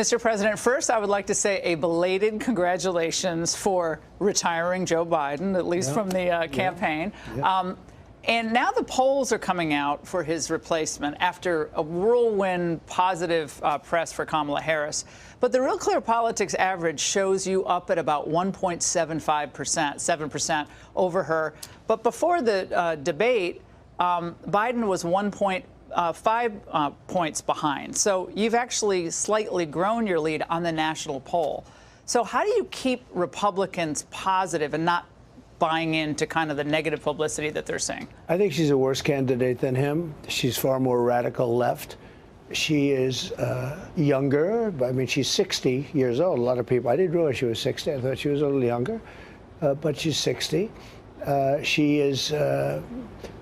Mr. President, first, I would like to say a belated congratulations for retiring Joe Biden, at least from the campaign. And now the polls are coming out for his replacement after a whirlwind positive press for Kamala Harris. But the Real Clear Politics average shows you up at about 1.75%, 7% over her. But before the debate, Biden was 1.5 points behind. So you've actually slightly grown your lead on the national poll. So how do you keep Republicans positive and not buying into kind of the negative publicity that they're seeing? I think she's a worse candidate than him. She's far more radical left. She is younger. I mean, she's 60 years old. A lot of people, I didn't realize she was 60. I thought she was a little younger, but she's 60. She is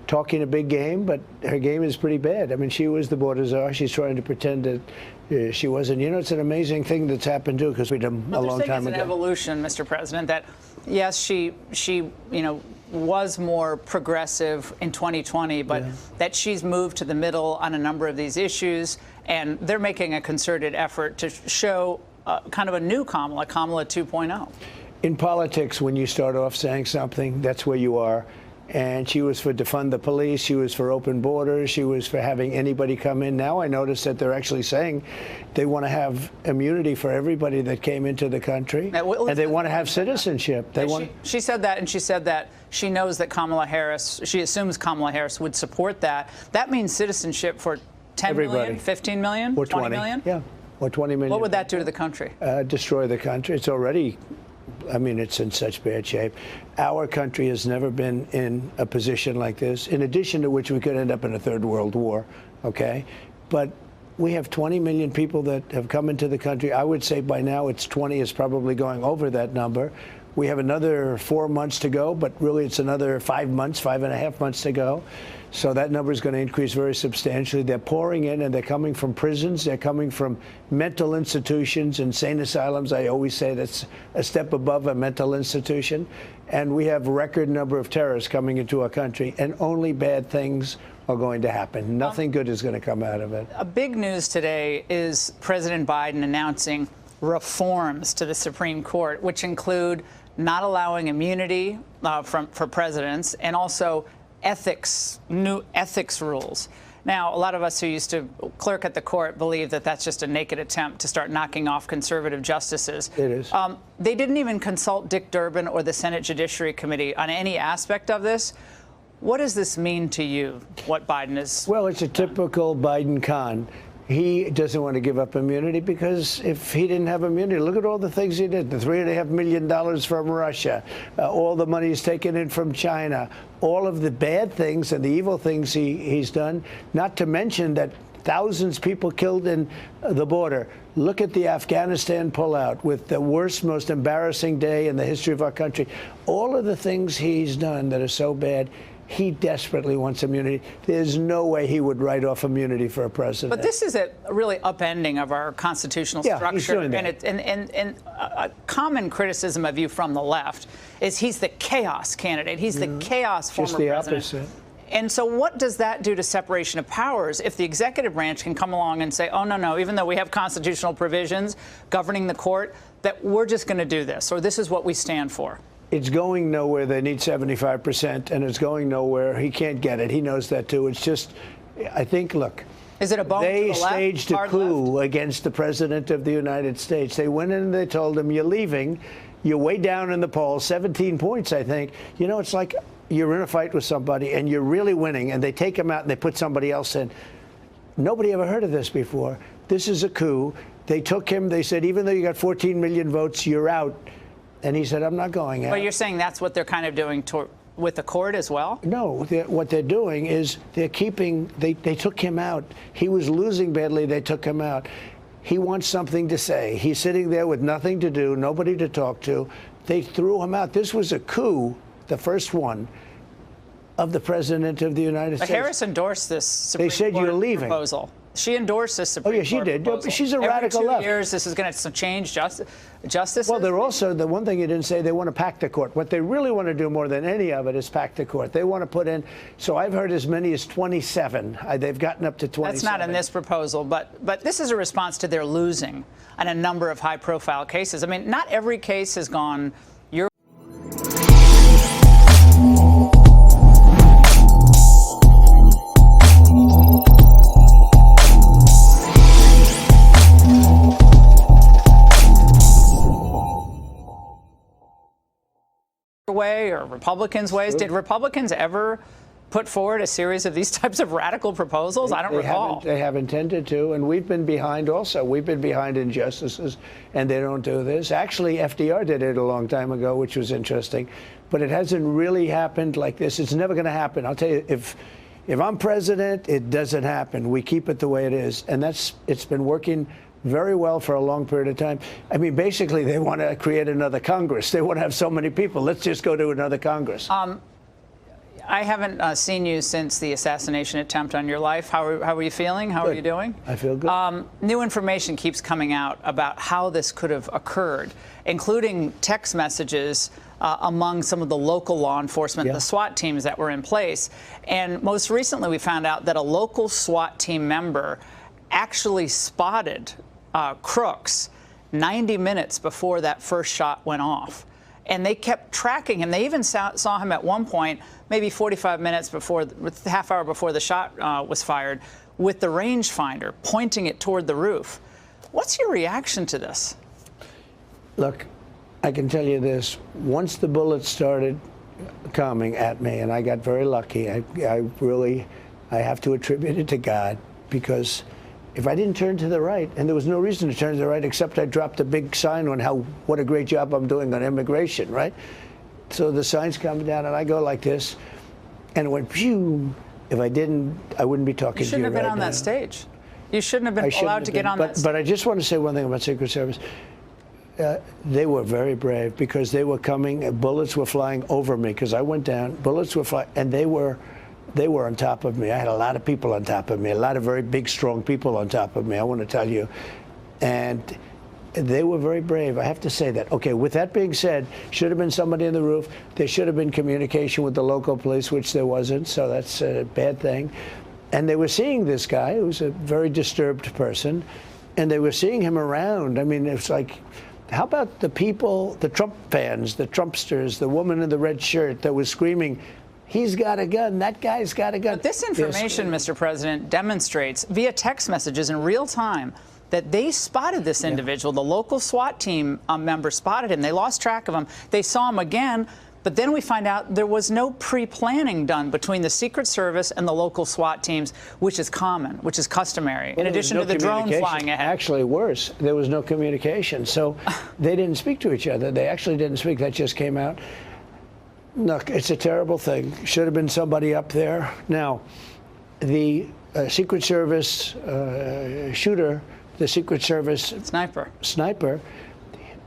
talking a big game, but her game is pretty bad. I mean, she was the border czar. She's trying to pretend that she wasn't. You know, it's an amazing thing that's happened too, because we did a long time ago. It's an evolution, Mr. President, that yes, she was more progressive in 2020, but that she's moved to the middle on a number of these issues, and they're making a concerted effort to show kind of a new Kamala 2.0. In politics, when you start off saying something, that's where you are. And she was for defund the police. She was for open borders. She was for having anybody come in. Now I notice that they're actually saying they want to have immunity for everybody that came into the country, and they want to have citizenship. She said that, and she said that she knows that Kamala Harris, she assumes Kamala Harris would support that. That means citizenship for 10 million, 15 million, or 20 million? Yeah, or 20 million. What would that do to the country? Destroy the country. It's already, I mean, it's in such bad shape. Our country has never been in a position like this, in addition to which we could end up in a third world war, okay? But we have 20 million people that have come into the country. I would say by now it's 20, is probably going over that number. We have another 4 months to go, but really it's another 5 months, 5.5 months to go. So that number is going to increase very substantially. They're pouring in, and they're coming from prisons. They're coming from mental institutions, insane asylums. I always say that's a step above a mental institution. And we have a record number of terrorists coming into our country, and only bad things are going to happen. Nothing good is going to come out of it. A big news today is President Biden announcing reforms to the Supreme Court, which include not allowing immunity for presidents, and also new ethics rules. Now, a lot of us who used to clerk at the court believe that that's just a naked attempt to start knocking off conservative justices. It is. They didn't even consult Dick Durbin or the Senate Judiciary Committee on any aspect of this. What does this mean to you, what Biden is? Well, it's a typical Biden con. He doesn't want to give up immunity, because if he didn't have immunity, look at all the things he did. The $3.5 million from Russia, all the money he's taken in from China, all of the bad things and the evil things he's done, not to mention that thousands of people killed in the border. Look at the Afghanistan pullout with the worst, most embarrassing day in the history of our country. All of the things he's done that are so bad, he desperately wants immunity. There's no way he would write off immunity for a president. But this is a really upending of our constitutional structure. He's doing that. And a common criticism of you from the left is he's the chaos candidate. He's the chaos former president. Just the opposite. And so what does that do to separation of powers if the executive branch can come along and say, oh, no, even though we have constitutional provisions governing the court, that we're just going to do this, or this is what we stand for? It's going nowhere. They need 75%, and it's going nowhere. He can't get it. He knows that, too. It's just, I think, look. Is it a bone They to the left? staged a coup against the President of the United States. They went in and they told him, you're leaving. You're way down in the polls, 17 points, I think. You know, it's like you're in a fight with somebody, and you're really winning, and they take him out and they put somebody else in. Nobody ever heard of this before. This is a coup. They took him. They said, even though you got 14 million votes, you're out. And he said, I'm not going out. But you're saying that's what they're kind of doing with the court as well? No, what they're doing is they're keeping, they took him out. He was losing badly. They took him out. He wants something to say. He's sitting there with nothing to do, nobody to talk to. They threw him out. This was a coup, the first one, of the President of the United States. Harris endorsed this Supreme They said Court you're leaving. proposal. She endorsed this Supreme Court she did. proposal. She's a radical left. Every 2 years, this is going to change justice. Well, they're also, the one thing you didn't say, they want to pack the court. What they really want to do more than any of it is pack the court. They want to put in, so I've heard as many as 27. They've gotten up to 27. That's not in this proposal, but this is a response to their losing on a number of high-profile cases. I mean, not every case has gone your way or Republicans' ways. Did Republicans ever put forward a series of these types of radical proposals? I don't recall. They haven't tended to, and we've been behind also. We've been behind in justices, and they don't do this. Actually, FDR did it a long time ago, which was interesting, but it hasn't really happened like this. It's never going to happen. I'll tell you, if I'm president, it doesn't happen. We keep it the way it is, and it's been working very well for a long period of time. I mean, basically, they want to create another Congress. They want to have so many people. Let's just go to another Congress. I haven't seen you since the assassination attempt on your life. How are you feeling? How are you doing? I feel good. New information keeps coming out about how this could have occurred, including text messages among some of the local law enforcement, the SWAT teams that were in place. And most recently, we found out that a local SWAT team member actually spotted crooks 90 minutes before that first shot went off. And they kept tracking him. They even saw him at one point, maybe 45 minutes before, half hour before the shot was fired, with the rangefinder, pointing it toward the roof. What's your reaction to this? Look, I can tell you this. Once the bullets started coming at me, and I got very lucky, I have to attribute it to God, because if I didn't turn to the right, and there was no reason to turn to the right except I dropped a big sign on what a great job I'm doing on immigration, right? So the sign's coming down, and I go like this, and it went phew. If I didn't, I wouldn't be talking to you right now. You shouldn't have been on that stage. You shouldn't have been allowed to get on that stage. But I just want to say one thing about Secret Service. They were very brave, because they were coming, bullets were flying over me, because I went down, bullets were flying, and they were on top of me. I had a lot of people on top of me, a lot of very big, strong people on top of me, I want to tell you. And they were very brave. I have to say that. Okay, with that being said, should have been somebody on the roof. There should have been communication with the local police, which there wasn't, so that's a bad thing. And they were seeing this guy, who was a very disturbed person, and they were seeing him around. I mean, it's like, how about the people, the Trump fans, the Trumpsters, the woman in the red shirt that was screaming, he's got a gun, that guy's got a gun. But this information, Mr. President, demonstrates via text messages in real time that they spotted this individual. The local SWAT team member spotted him. They lost track of him. They saw him again, but then we find out there was no pre-planning done between the Secret Service and the local SWAT teams, which is common, which is customary, in addition to the drone flying ahead. Actually, worse, there was no communication. So they didn't speak to each other. They actually didn't speak. That just came out. Look, it's a terrible thing. Should have been somebody up there. Now, the Secret Service shooter, the Secret Service sniper,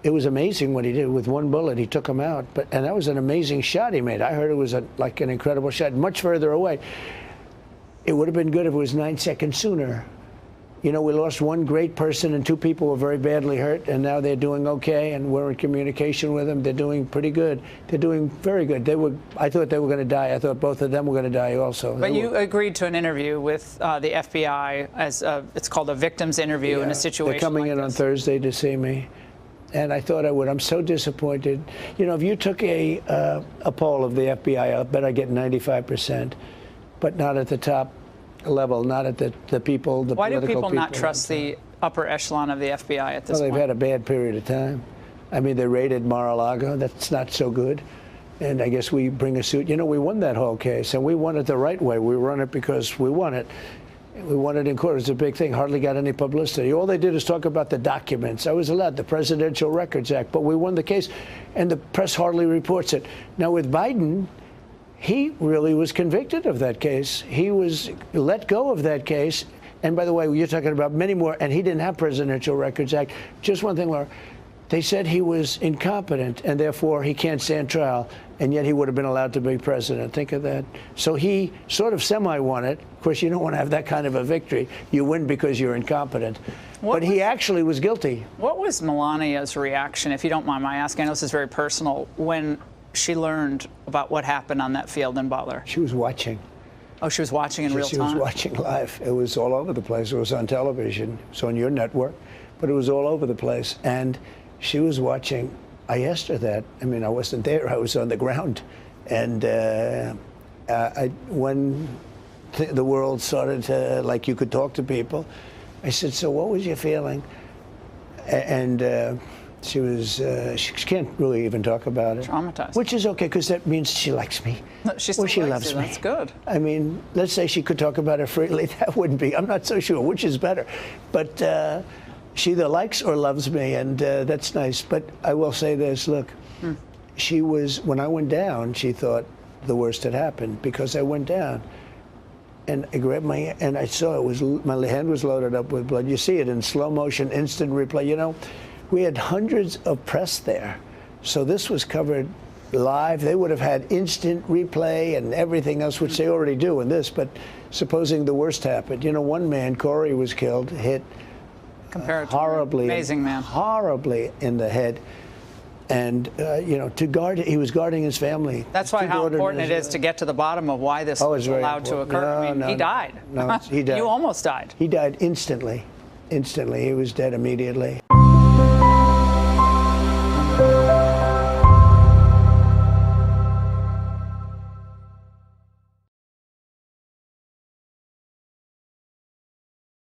it was amazing what he did with one bullet. He took him out, and that was an amazing shot he made. I heard it was like an incredible shot, much further away. It would have been good if it was 9 seconds sooner. You know, we lost one great person, and 2 people were very badly hurt, and now they're doing okay, and we're in communication with them. They're doing pretty good. They're doing very good. I thought they were going to die. I thought both of them were going to die also. But you agreed to an interview with the FBI, as it's called a victim's interview in a situation They're coming in on Thursday to see me, and I thought I would. I'm so disappointed. You know, if you took a poll of the FBI, I bet I get 95%, but not at the top level, not at the people, the Why do political people not trust the upper echelon of the FBI at this point? Well, they've had a bad period of time. I mean, they raided Mar-a-Lago. That's not so good. And I guess we bring a suit. You know, we won that whole case, and we won it the right way. We won it because we won it. We won it in court. It's a big thing. Hardly got any publicity. All they did is talk about the documents. I was allowed the Presidential Records Act, but we won the case, and the press hardly reports it. Now, with Biden, he really was convicted of that case. He was let go of that case. And by the way, you're talking about many more, and he didn't have Presidential Records Act. Just one thing, Laura. They said he was incompetent and therefore he can't stand trial, and yet he would have been allowed to be president. Think of that. So he sort of semi-won it. Of course, you don't want to have that kind of a victory. You win because you're incompetent. But he actually was guilty. What was Melania's reaction, if you don't mind my asking? I know this is very personal, when she learned about what happened on that field in Butler? She was watching. Oh, she was watching in real time? She was watching live. It was all over the place. It was on television. It was on your network, but it was all over the place. And she was watching. I asked her that. I mean, I wasn't there. I was on the ground. And when the world started to, like, you could talk to people, I said, so what was your feeling? And she was, she can't really even talk about it. Traumatized. Which is okay, because that means she likes me. No, she still she likes loves you. me. That's good. I mean, let's say she could talk about it freely. That wouldn't be, I'm not so sure which is better. But she either likes or loves me, and that's nice. But I will say this, look, she was, when I went down, she thought the worst had happened, because I went down. And I grabbed my hand, and I saw it was, my hand was loaded up with blood. You see it in slow motion, instant replay. You know, we had hundreds of press there. So this was covered live. They would have had instant replay and everything else, which they already do in this. But supposing the worst happened, you know, one man, Corey, was killed, hit horribly, amazing man, horribly in the head. And, you know, to guard it, he was guarding his family. That's why how important it is to get to the bottom of why this was allowed to occur. No, I mean, he died. No, he died. You almost died. He died instantly. Instantly. He was dead immediately.